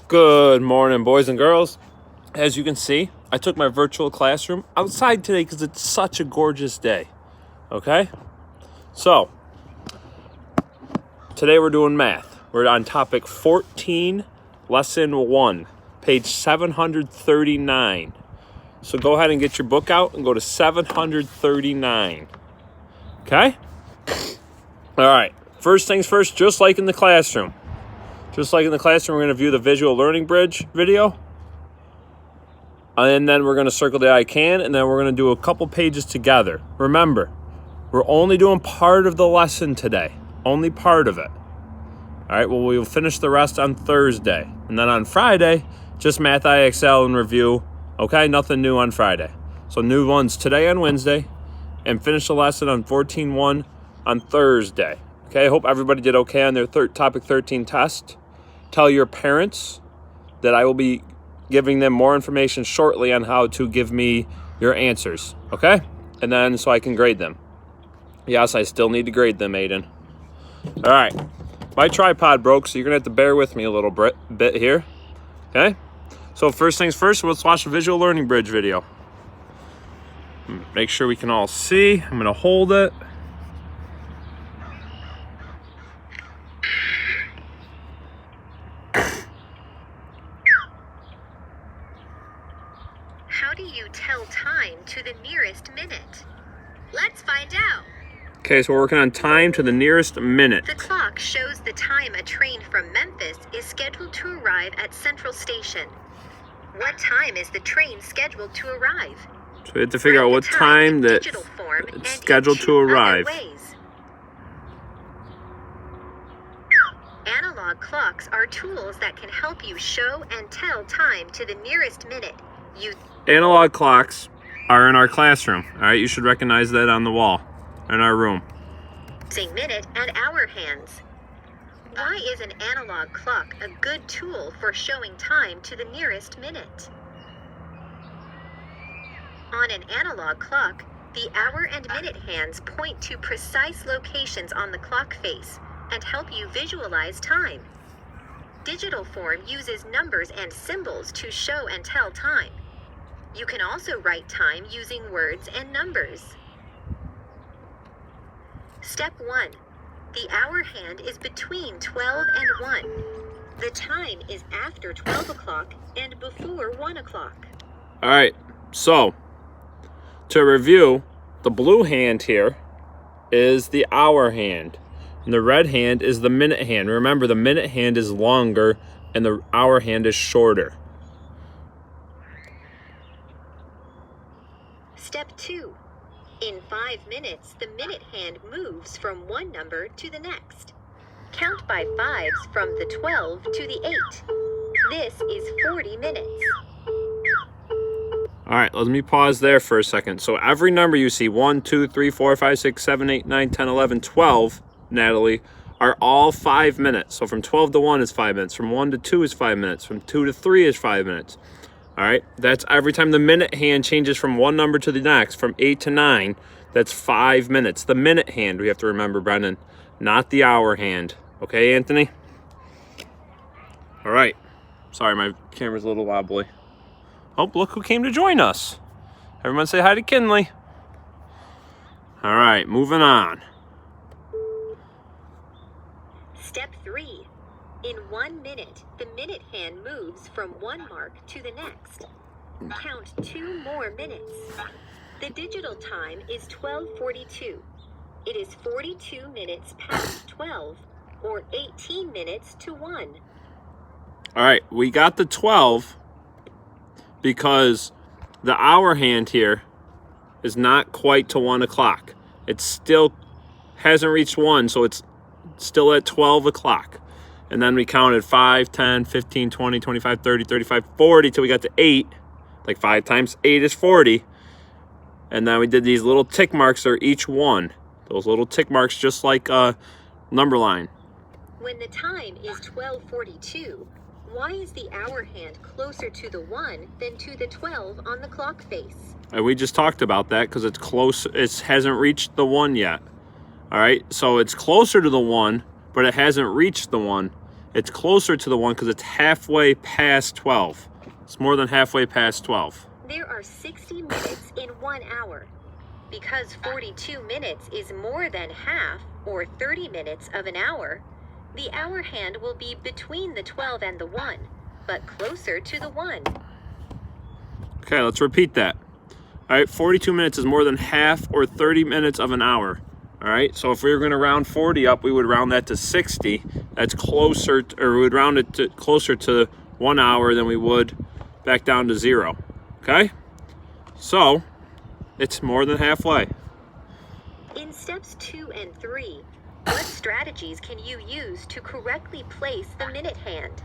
Good morning, boys and girls. As you can see, I took my virtual classroom outside today because it's such a gorgeous day. Okay? So, today we're doing math. We're on topic 14, lesson 1, page 739. So go ahead and get your book out and go to 739. Okay? All right. First things first, just like in the classroom. Just like in the classroom, we're going to view the visual learning bridge video. And then we're going to circle the I can, and then we're going to do a couple pages together. Remember, we're only doing part of the lesson today. Only part of it. All right, well, we'll finish the rest on Thursday. And then on Friday, just Math IXL and review. Okay, nothing new on Friday. So new ones today on Wednesday, and finish the lesson on 14.1 on Thursday. Okay, I hope everybody did okay on their topic 13 test. Tell your parents that I will be giving them more information shortly on how to give me your answers, okay? And then so I can grade them. Yes, I still need to grade them, Aiden. All right, my tripod broke, so you're gonna have to bear with me a little bit here, okay? So first things first, let's watch the visual learning bridge video. Make sure we can all see. I'm gonna hold it. How do you tell time to the nearest minute? Let's find out. Okay, so we're working on time to the nearest minute. The clock shows the time a train from Memphis is scheduled to arrive at Central Station. What time is the train scheduled to arrive? So we have to figure out what time that it's scheduled to arrive. Analog clocks are tools that can help you show and tell time to the nearest minute. Analog clocks are in our classroom. All right, you should recognize that on the wall in our room. Using minute and hour hands. Why is an analog clock a good tool for showing time to the nearest minute? On an analog clock, the hour and minute hands point to precise locations on the clock face and help you visualize time. Digital form uses numbers and symbols to show and tell time. You can also write time using words and numbers. Step 1. The hour hand is between 12 and 1. The time is after 12 o'clock and before 1 o'clock. All right, so to review, the blue hand here is the hour hand, and the red hand is the minute hand. Remember, the minute hand is longer and the hour hand is shorter. Step 2. In 5 minutes, the minute hand moves from one number to the next. Count by fives from the 12 to the 8. This is 40 minutes. All right, let me pause there for a second. So every number you see, 1, 2, 3, 4, 5, 6, 7, 8, 9, 10, 11, 12, Natalie, are all 5 minutes. So from 12 to 1 is 5 minutes. From 1 to 2 is 5 minutes. From 2 to 3 is 5 minutes. All right, that's every time the minute hand changes from one number to the next, from 8 to 9, that's 5 minutes. The minute hand, we have to remember, Brendan, not the hour hand. Okay, Anthony? All right. Sorry, my camera's a little wobbly. Oh, look who came to join us. Everyone say hi to Kinley. All right, moving on. Step 3. In 1 minute, the minute hand moves from one mark to the next. Count 2 more minutes. The digital time is 12:42. It is 42 minutes past 12, or 18 minutes to 1. All right, we got the 12 because the hour hand here is not quite to 1 o'clock. It still hasn't reached 1, so it's still at 12 o'clock. And then we counted 5, 10, 15, 20, 25, 30, 35, 40 till we got to 8. Like 5 times 8 is 40. And then we did these little tick marks are each one. Those little tick marks just like a number line. When the time is 12:42, why is the hour hand closer to the 1 than to the 12 on the clock face? And we just talked about that because it's close. It hasn't reached the 1 yet. All right, so it's closer to the 1, but it hasn't reached the 1. It's closer to the 1 because it's halfway past 12. It's more than halfway past 12. There are 60 minutes in 1 hour. Because 42 minutes is more than half, or 30 minutes of an hour, the hour hand will be between the 12 and the 1, but closer to the 1. Okay, let's repeat that. All right, 42 minutes is more than half or 30 minutes of an hour. All right, so if we were going to round 40 up, we would round that to 60. That's closer, or we would round it to closer to 1 hour than we would back down to 0. Okay, so it's more than halfway. In steps 2 and 3, what strategies can you use to correctly place the minute hand?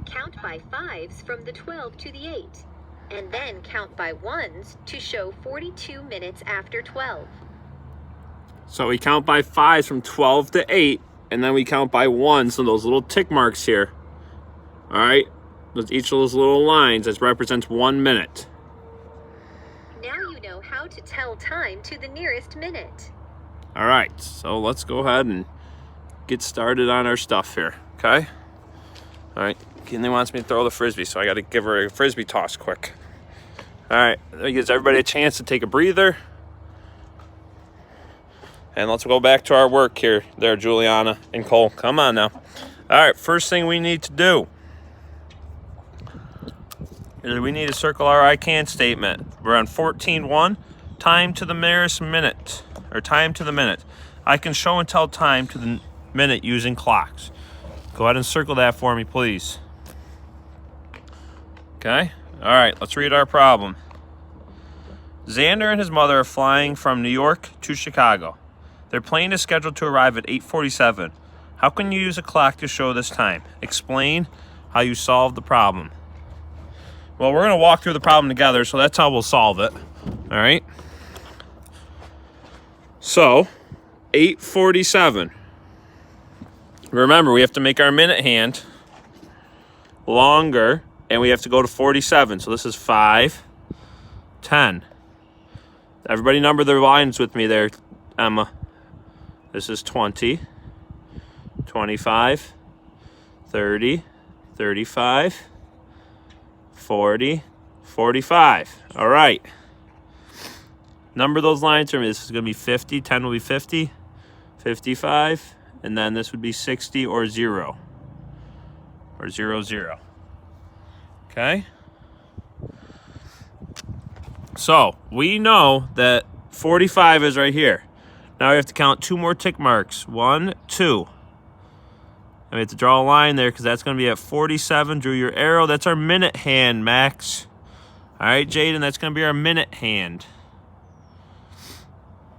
Count by 5s from the 12 to the 8, and then count by 1s to show 42 minutes after 12. So we count by 5s from 12 to 8, and then we count by 1s, so those little tick marks here. All right, each of those little lines, that represents 1 minute. Now you know how to tell time to the nearest minute. All right, so let's go ahead and get started on our stuff here, okay? All right, Kinley wants me to throw the Frisbee, so I got to give her a Frisbee toss quick. All right, that gives everybody a chance to take a breather. And let's go back to our work here. There, Juliana and Cole, come on now. All right, first thing we need to do is we need to circle our I can statement. We're on 14.1, time to the nearest minute, or time to the minute. I can show and tell time to the minute using clocks. Go ahead and circle that for me, please. Okay, all right, let's read our problem. Xander and his mother are flying from New York to Chicago. Their plane is scheduled to arrive at 8:47. How can you use a clock to show this time? Explain how you solved the problem. Well, we're going to walk through the problem together, so that's how we'll solve it. All right? So, 8:47. Remember, we have to make our minute hand longer, and we have to go to 47. So this is 5, 10. Everybody number their lines with me there, Emma. This is 20, 25, 30, 35, 40, 45. All right. Number those lines for me. This is going to be 50. 10 will be 50, 55, and then this would be 60 or 0. Or 0, 0. Okay? So, we know that 45 is right here. Now we have to count 2 more tick marks. 1, 2. And we have to draw a line there because that's going to be at 47. Drew your arrow. That's our minute hand, Max. All right, Jaden, that's going to be our minute hand.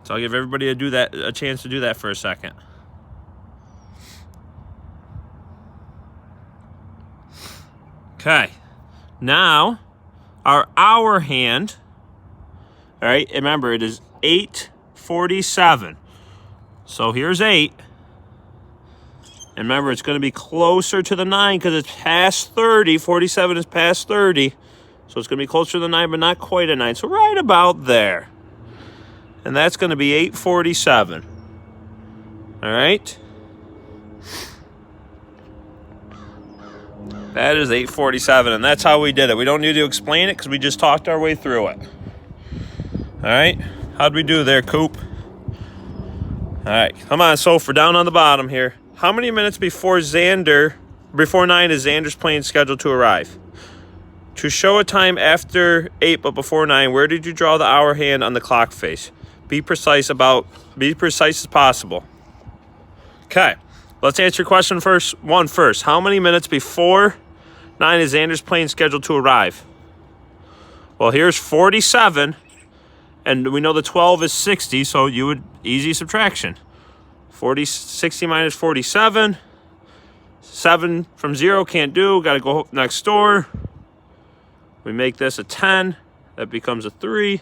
So I'll give everybody a chance to do that for a second. Okay. Now, our hour hand, all right, remember it is 8:47. So here's 8. And remember, it's going to be closer to the 9 because it's past 30. 47 is past 30. So it's going to be closer to the 9, but not quite a 9. So right about there. And that's going to be 8:47. All right? That is 8:47, and that's how we did it. We don't need to explain it because we just talked our way through it. All right? How'd we do there, Coop? All right, come on, Sopher, down on the bottom here. How many minutes before 9 is Xander's plane scheduled to arrive? To show a time after 8 but before 9, where did you draw the hour hand on the clock face? Be precise as possible. Okay, let's answer question first. How many minutes before 9 is Xander's plane scheduled to arrive? Well, here's 47, and we know the 12 is 60, so you would easy subtraction. 60 minus 47. 7 from 0 can't do. Got to go next door. We make this a 10. That becomes a 3.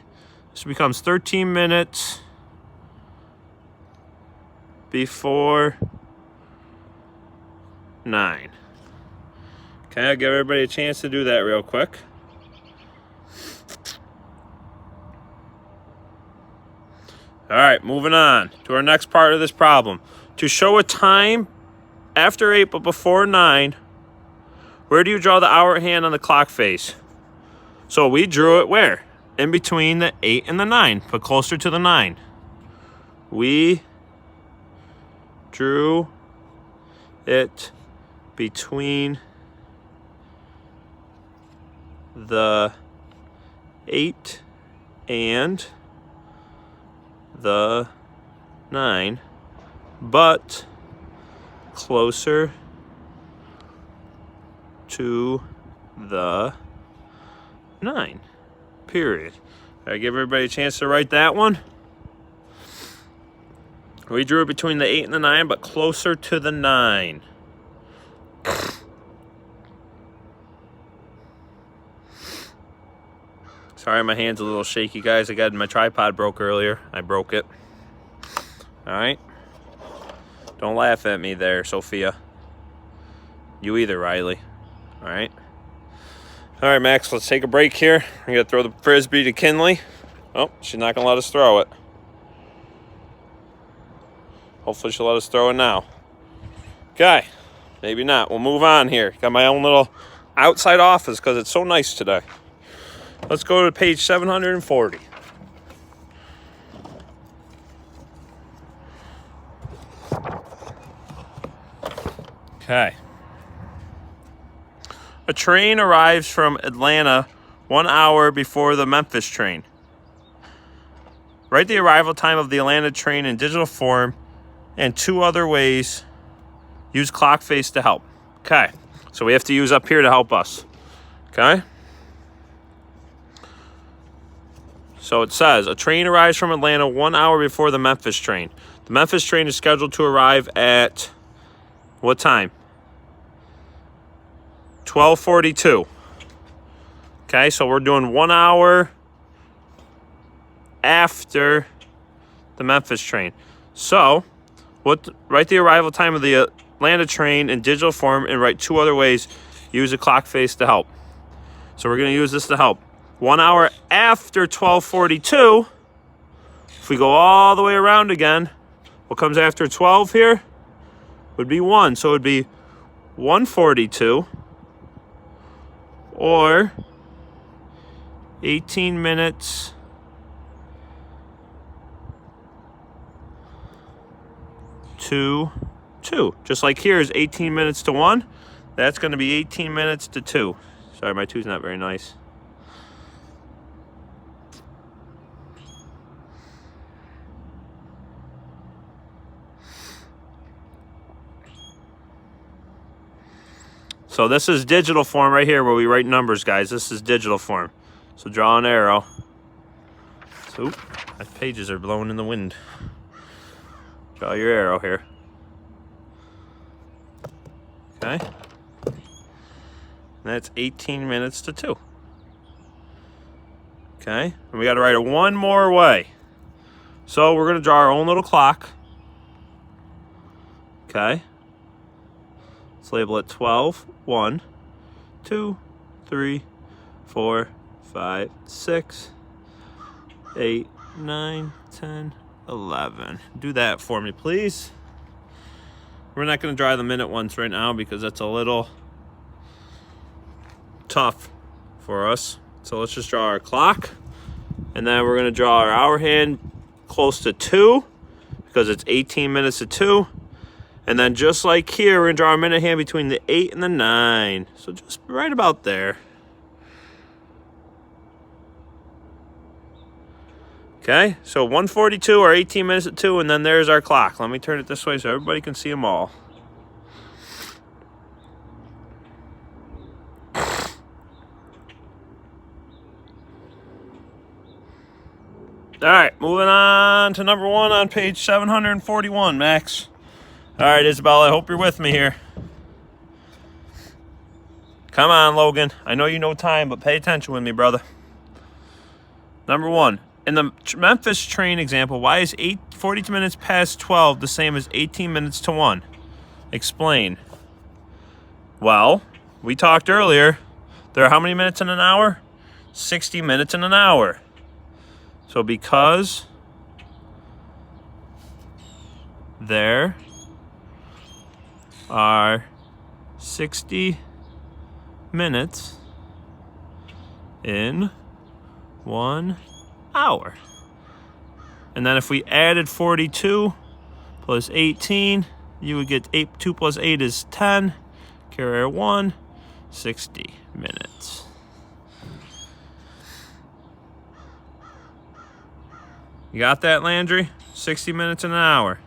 This becomes 13 minutes before 9. Okay, I'll give everybody a chance to do that real quick. All right, moving on to our next part of this problem. To show a time after 8 but before 9, where do you draw the hour hand on the clock face? So we drew it where? In between the 8 and the 9, but closer to the 9. We drew it between the 8 and the 9, but closer to the 9, period. I give everybody a chance to write that one. We drew it between the 8 and the 9, but closer to the 9. Sorry, my hand's a little shaky, guys. My tripod broke earlier. I broke it. All right. Don't laugh at me there, Sophia. You either, Riley. All right. All right, Max, let's take a break here. I'm going to throw the Frisbee to Kinley. Oh, she's not going to let us throw it. Hopefully she'll let us throw it now. Okay. Maybe not. We'll move on here. Got my own little outside office because it's so nice today. Let's go to page 740. Okay. A train arrives from Atlanta 1 hour before the Memphis train. Write the arrival time of the Atlanta train in digital form and 2 other ways. Use clock face to help. Okay. So we have to use up here to help us. Okay. So it says, a train arrives from Atlanta 1 hour before the Memphis train. The Memphis train is scheduled to arrive at what time? 12:42. Okay, so we're doing 1 hour after the Memphis train. So, write the arrival time of the Atlanta train in digital form and write 2 other ways. Use a clock face to help. So we're going to use this to help. 1 hour after 12:42, if we go all the way around again, what comes after 12 here would be 1. So it would be 1:42 or 18 minutes to 2. Just like here is 18 minutes to 1. That's going to be 18 minutes to 2. Sorry, my 2's not very nice. So this is digital form right here where we write numbers, guys. This is digital form. So draw an arrow. So, my pages are blowing in the wind. Draw your arrow here. Okay. That's 18 minutes to 2. Okay. And we got to write it one more way. So we're going to draw our own little clock. Okay. Let's label it 12, 1, 2, 3, 4, 5, 6, 8, 9, 10, 11. Do that for me, please. We're not going to draw the minute ones right now because that's a little tough for us. So let's just draw our clock. And then we're going to draw our hour hand close to 2 because it's 18 minutes to 2. And then just like here, we're going to draw a minute hand between the 8 and the 9. So just right about there. Okay, so 1:42 or 18 minutes at 2, and then there's our clock. Let me turn it this way so everybody can see them all. All right, moving on to number 1 on page 741, Max. All right, Isabel, I hope you're with me here. Come on, Logan. I know you know time, but pay attention with me, brother. Number 1. In the Memphis train example, why is 42 minutes past 12 the same as 18 minutes to 1? Explain. Well, we talked earlier. There are how many minutes in an hour? 60 minutes in an hour. So because there are 60 minutes in 1 hour. And then if we added 42 plus 18, you would get 2 plus 8 is 10. Carry 1, 60 minutes. You got that, Landry? 60 minutes in an hour.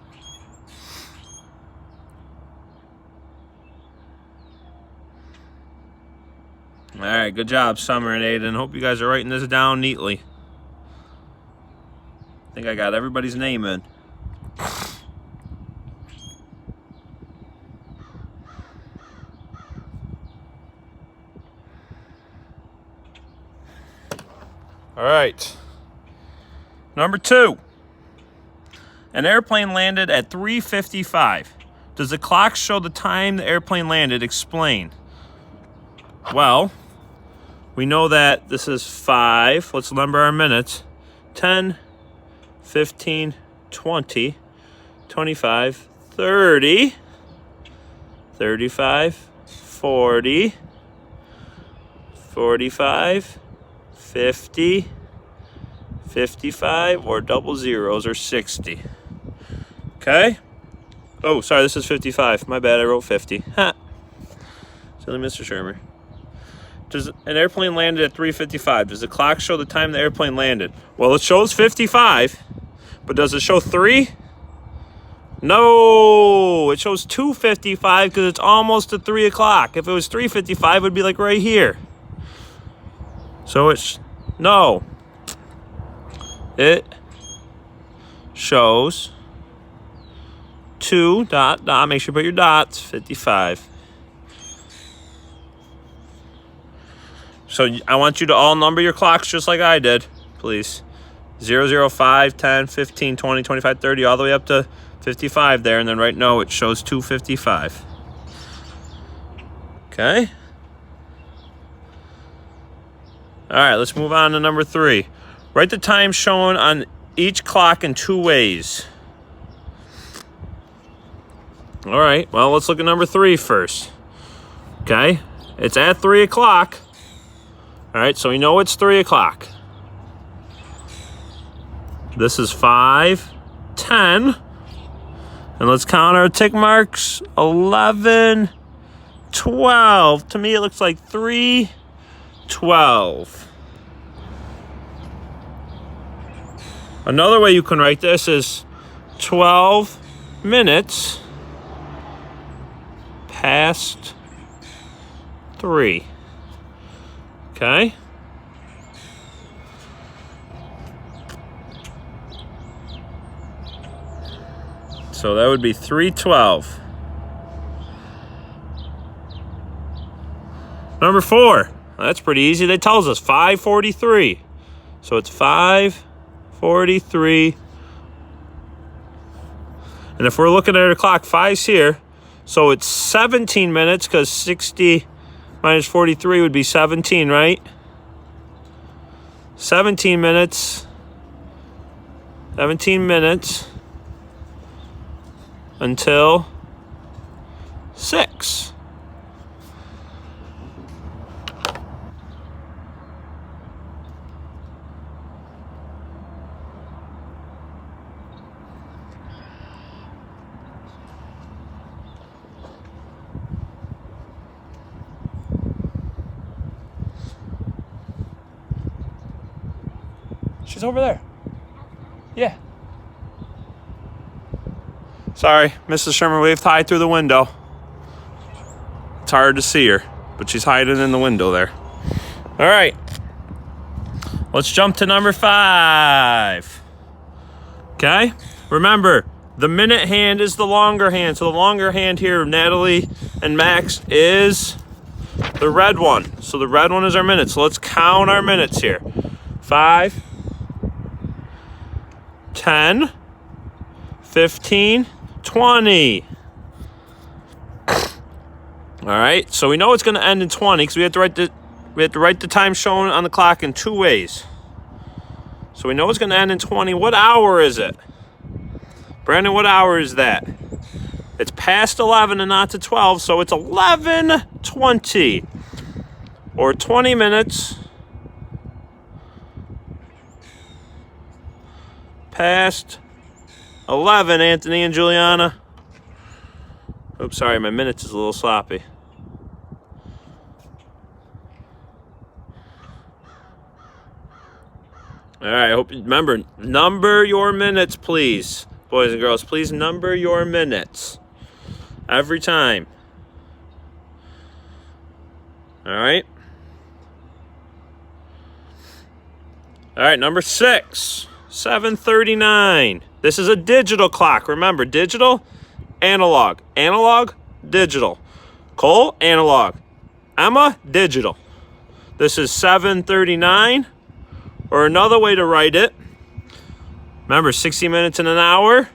All right, good job, Summer and Aiden. Hope you guys are writing this down neatly. I think I got everybody's name in. All right. Number 2. An airplane landed at 3:55. Does the clock show the time the airplane landed? Explain. Well, we know that this is 5. Let's number our minutes. 10, 15, 20, 25, 30, 35, 40, 45, 50, 55, or double zeros, or 60. Okay? Oh, sorry, this is 55. My bad, I wrote 50. Ha! Silly Mr. Shermer. Does an airplane landed at 3:55? Does the clock show the time the airplane landed? Well, it shows 55, but does it show 3? No, it shows 2:55 because it's almost at 3 o'clock. If it was 3:55, it would be like right here. So it's, no. It shows 2 dot, make sure you put your dots, 55. So I want you to all number your clocks just like I did, please. 0, 0, 5, 10, 15, 20, 25, 30, all the way up to 55 there. And then right now it shows 2:55. Okay? All right, let's move on to number 3. Write the time shown on each clock in 2 ways. All right, well, let's look at number 3 first. Okay? It's at 3 o'clock. All right, so we know it's 3 o'clock. This is 5, 10. And let's count our tick marks. 11, 12. To me, it looks like 3, 12. Another way you can write this is 12 minutes past 3. Okay? So that would be 3:12. Number 4. That's pretty easy. That tells us 5:43. So it's 5:43. And if we're looking at our clock, 5's here. So it's 17 minutes because 60 minus 43 would be 17, right? 17 minutes. 17 minutes until 6. She's over there. Yeah. Sorry, Mrs. Sherman waved hi through the window. It's hard to see her, but she's hiding in the window there. All right. Let's jump to number 5. Okay? Remember, the minute hand is the longer hand. So the longer hand here, Natalie and Max, is the red one. So the red one is our minutes. So let's count our minutes here. 5, 10, 15, 20. All right, so we know it's going to end in 20 because we have to write the time shown on the clock in 2 ways. So we know it's going to end in 20. What hour is it? Brandon, what hour is that? It's past 11 and not to 12, so it's 11:20 or 20 minutes past 11, Anthony and Juliana. Oops, sorry, my minutes is a little sloppy. All right, I hope you remember, number your minutes, please. Boys and girls, please number your minutes. Every time. All right. All right, number 6, 7:39. This is a digital clock. Remember, digital, analog. Analog, digital. Cole, analog. Emma, digital. This is 7:39. Or another way to write it, remember 60 minutes in an hour.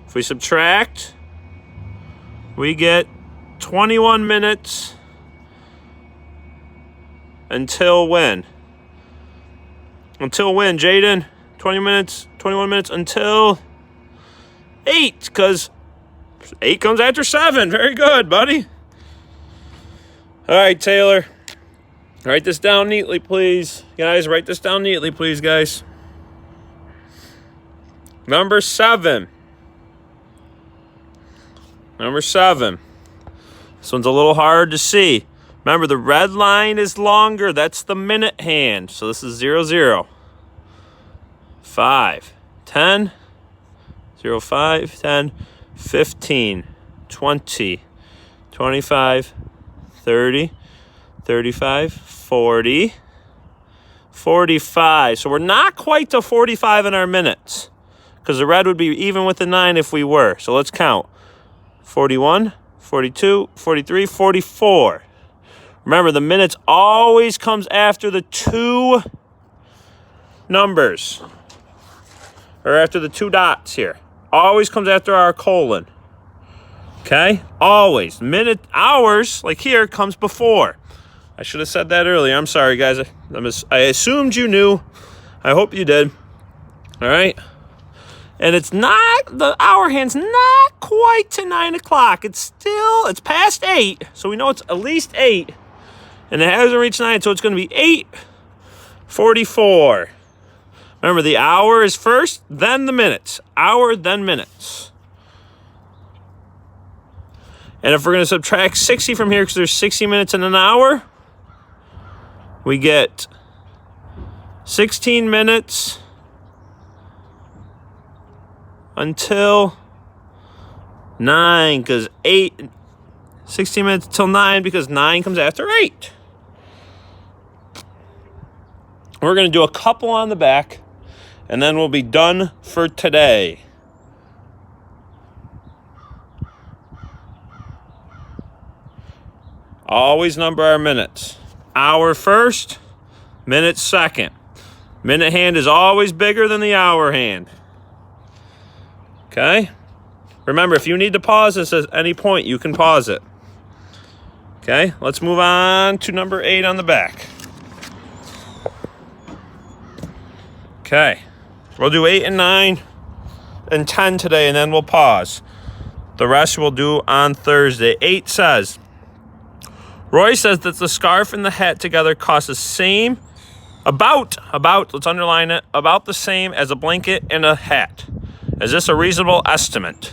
If we subtract, we get 21 minutes until when? Until when, Jaden? 20 minutes, 21 minutes until 8, because 8 comes after 7. Very good, buddy. All right, Taylor. Write this down neatly, please. Guys, write this down neatly, please, guys. Number 7. Number 7. This one's a little hard to see. Remember, the red line is longer. That's the minute hand. So this is 0, 0. 5, 10, 0, 5, 10, 15, 20, 25, 30, 35, 40, 45. So we're not quite to 45 in our minutes, because the red would be even with the 9 if we were. So let's count. 41, 42, 43, 44. Remember, the minutes always comes after the 2 numbers, or after the 2 dots here. Always comes after our colon. Okay? Always. Minute, hours, like here, comes before. I should have said that earlier. I'm sorry, guys. I assumed you knew. I hope you did. All right? And it's not, the hour hand's not quite to 9 o'clock. It's past 8. So we know it's at least 8. And it hasn't reached 9, so it's going to be 8:44. Remember, the hour is first, then the minutes. Hour, then minutes. And if we're going to subtract 60 from here, because there's 60 minutes in an hour, we get 16 minutes until 9, because 16 minutes till 9, because 9 comes after 8. We're going to do a couple on the back, and then we'll be done for today. Always number our minutes. Hour first, minute second. Minute hand is always bigger than the hour hand. Okay? Remember, if you need to pause this at any point, you can pause it. Okay? Let's move on to number 8 on the back. Okay. We'll do 8 and 9 and 10 today, and then we'll pause. The rest we'll do on Thursday. 8 says, Roy says that the scarf and the hat together cost the same, let's underline it, about the same as a blanket and a hat. Is this a reasonable estimate?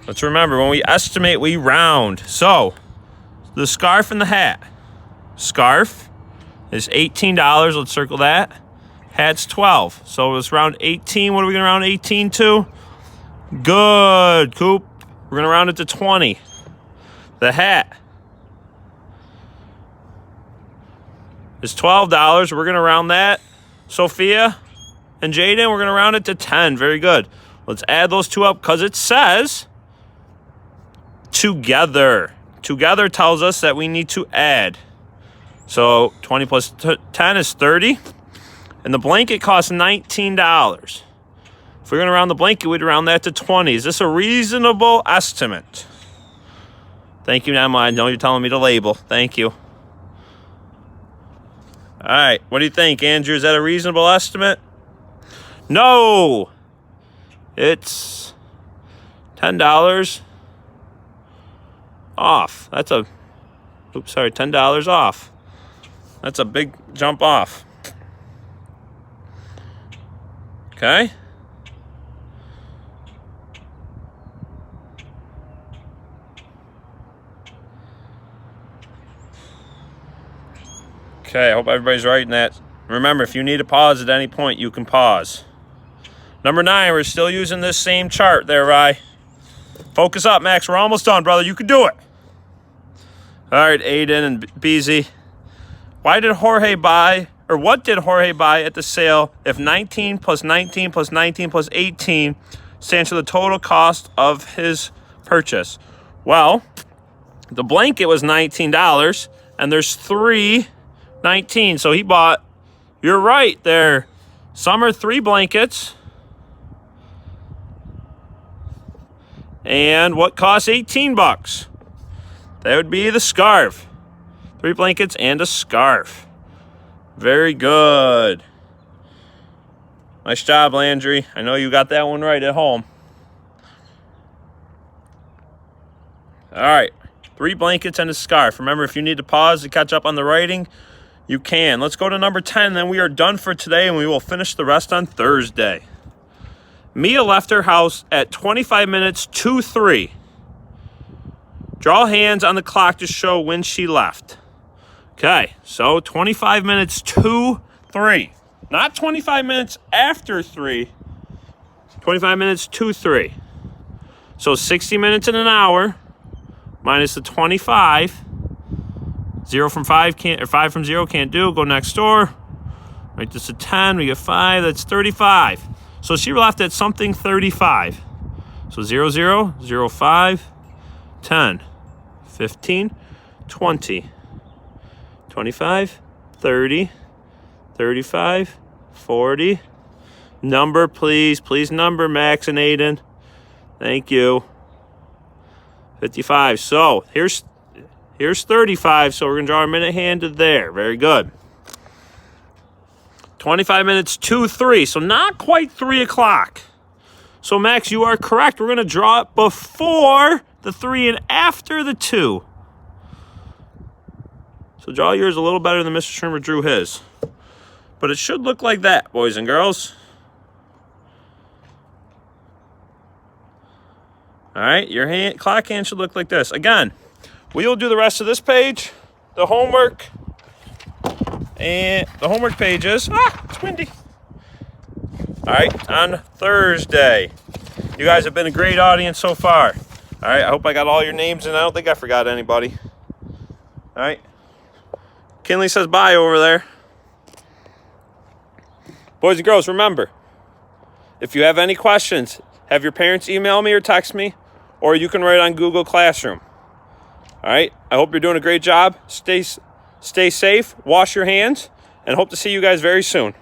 Let's remember, when we estimate, we round. So, the scarf and the hat. Scarf is $18. Let's circle that. Hat's 12. So let's round 18. What are we going to round 18 to? Good, Coop. We're going to round it to 20. The hat is $12. We're going to round that. Sophia and Jaden, we're going to round it to 10. Very good. Let's add those two up because it says together. Together tells us that we need to add. So 20 plus 10 is 30. And the blanket costs $19. If we're going to round the blanket, we'd round that to 20. Is this a reasonable estimate? Thank you, Emma. I know you're telling me to label. Thank you. All right. What do you think, Andrew? Is that a reasonable estimate? No. It's $10 off. That's a, oops, sorry, $10 off. That's a big jump off. Okay. Okay, I hope everybody's writing that. Remember, if you need to pause at any point, you can pause. Number 9, we're still using this same chart there, Rye. Focus up, Max. We're almost done, brother. You can do it. All right, Aiden and BZ. Why did Jorge buy, or what did Jorge buy at the sale if 19 plus 19 plus 19 plus 18 stands for the total cost of his purchase? Well, the blanket was $19, and there's 3 19. So he bought, you're right there, some are 3 blankets. And what costs $18? That would be the scarf. 3 blankets and a scarf. Very good. Nice job, Landry. I know you got that one right at home. All right. 3 blankets and a scarf. Remember, if you need to pause to catch up on the writing, you can. Let's go to number 10, then we are done for today, and we will finish the rest on Thursday. Mia left her house at 25 minutes to 3. Draw hands on the clock to show when she left. Okay, so 25 minutes to 3. Not 25 minutes after 3. 25 minutes to 3. So 60 minutes in an hour minus the 25. 0 from 5 can't, or 5 from 0 can't do. Go next door. Write this to 10. We get 5. That's 35. So she left at something 35. So 0, 0, 0, 5, 10, 15, 20, 25, 30, 35, 40. Number, please. Please number, Max and Aiden. Thank you. 55. So here's 35. So we're going to draw our minute hand to there. Very good. 25 minutes to 3, so not quite 3 o'clock. So, Max, you are correct. We're going to draw it before the 3 and after the 2. So draw yours a little better than Mr. Trimmer drew his. But it should look like that, boys and girls. All right, your clock hand should look like this. Again, we will do the rest of this page, the homework, and the homework pages. It's windy. All right, on Thursday. You guys have been a great audience so far. All right, I hope I got all your names, and I don't think I forgot anybody. All right. Kinley says bye over there. Boys and girls, remember, if you have any questions, have your parents email me or text me, or you can write on Google Classroom. All right, I hope you're doing a great job. Stay safe, wash your hands, and hope to see you guys very soon.